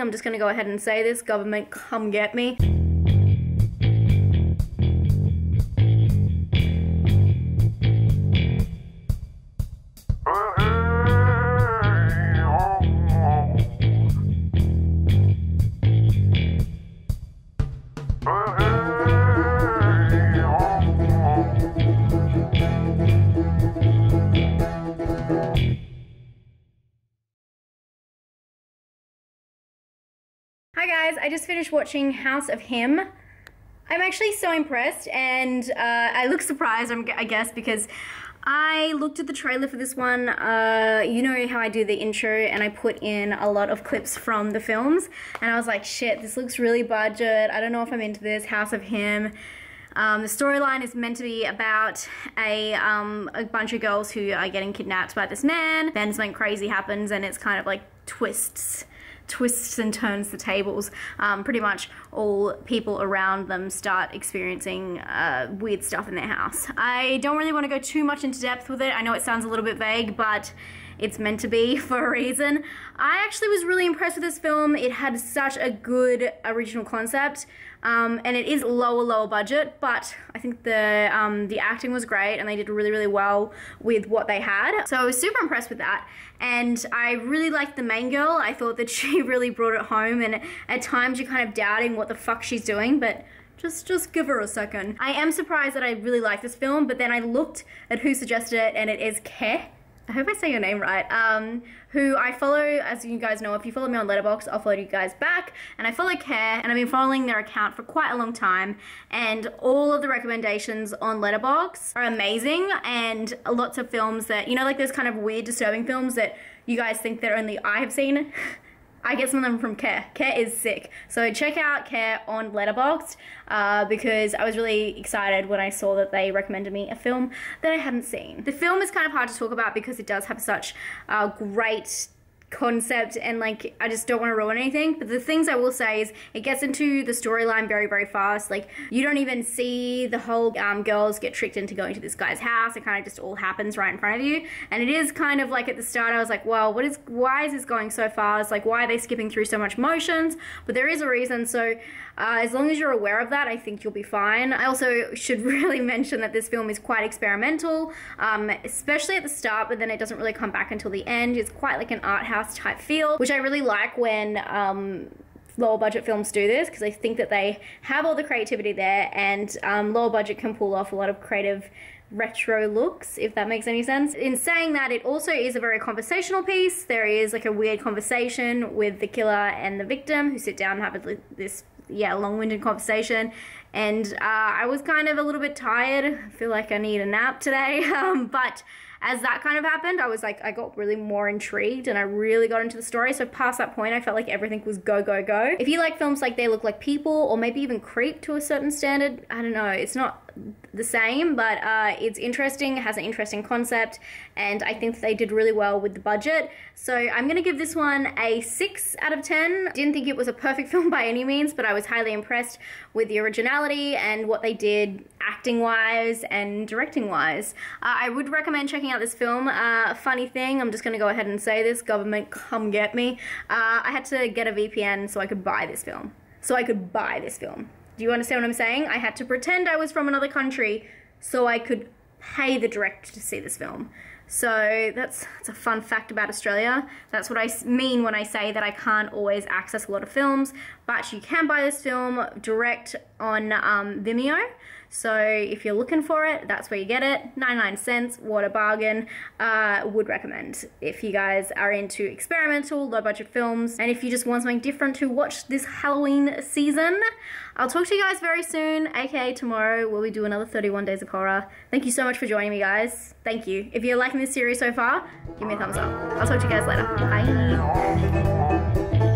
I'm just gonna go ahead and say this, government, come get me. Hi guys, I just finished watching House of Him. I'm actually so impressed, and I look surprised, I guess, because I looked at the trailer for this one. You know how I do the intro and I put in a lot of clips from the films, and I was like, shit, this looks really budget. I don't know if I'm into this. House of Him. The storyline is meant to be about a bunch of girls who are getting kidnapped by this man. Then something crazy happens, and it's kind of like twists and turns the tables. Pretty much all people around them start experiencing weird stuff in their house. I don't really want to go too much into depth with it. I know it sounds a little bit vague, but it's meant to be for a reason. I actually was really impressed with this film. It had such a good original concept, and it is lower budget, but I think the acting was great and they did really well with what they had. So I was super impressed with that, and I really liked the main girl. I thought that she really brought it home, and at times you're kind of doubting what the fuck she's doing, but just give her a second. I am surprised that I really like this film, but then I looked at who suggested it, and it is Ke. I hope I say your name right, who I follow. As you guys know, if you follow me on Letterboxd, I'll follow you guys back, and I follow Care, and I've been following their account for quite a long time, and all of the recommendations on Letterboxd are amazing, and lots of films that, you know, like those kind of weird, disturbing films that you guys think that only I have seen, I get some of them from Care. Care is sick. So check out Care on Letterboxd, because I was really excited when I saw that they recommended me a film that I hadn't seen. The film is kind of hard to talk about because it does have such great concept, and like I just don't want to ruin anything, but the things I will say is it gets into the storyline very fast. Like, you don't even see the whole girls get tricked into going to this guy's house. It kind of just all happens right in front of you, and it is kind of like at the start I was like, well, why is this going so fast? Like, why are they skipping through so much motions? But there is a reason, so as long as you're aware of that, I think you'll be fine. I also should really mention that this film is quite experimental, especially at the start, but then it doesn't really come back until the end. It's quite like an art house type feel, which I really like when lower budget films do this, because I think that they have all the creativity there, and lower budget can pull off a lot of creative retro looks, if that makes any sense. In saying that, it also is a very conversational piece. There is like a weird conversation with the killer and the victim who sit down and have this long-winded conversation, and I was kind of a little bit tired. I feel like I need a nap today, but as that kind of happened, I was like, I got really more intrigued and I really got into the story. So past that point, I felt like everything was go. If you like films like They Look Like People, or maybe even Creep to a certain standard, I don't know, it's not the same, but it's interesting, it has an interesting concept, and I think that they did really well with the budget. So I'm gonna give this one a 6 out of 10. Didn't think it was a perfect film by any means, but I was highly impressed with the originality and what they did acting wise and directing wise. I would recommend checking out this film. Funny thing, I'm just gonna go ahead and say this, government, come get me. I had to get a VPN so I could buy this film. Do you understand what I'm saying? I had to pretend I was from another country so I could pay the director to see this film. So that's a fun fact about Australia. That's what I mean when I say that I can't always access a lot of films, but you can buy this film direct on Vimeo. So if you're looking for it, that's where you get it. 99 cents, what a bargain. Would recommend if you guys are into experimental, low budget films, and if you just want something different to watch this Halloween season. I'll talk to you guys very soon, aka tomorrow, where we do another 31 Days of Horror. Thank you so much for joining me, guys. Thank you. If you're liking this series so far, give me a thumbs up. I'll talk to you guys later. Bye.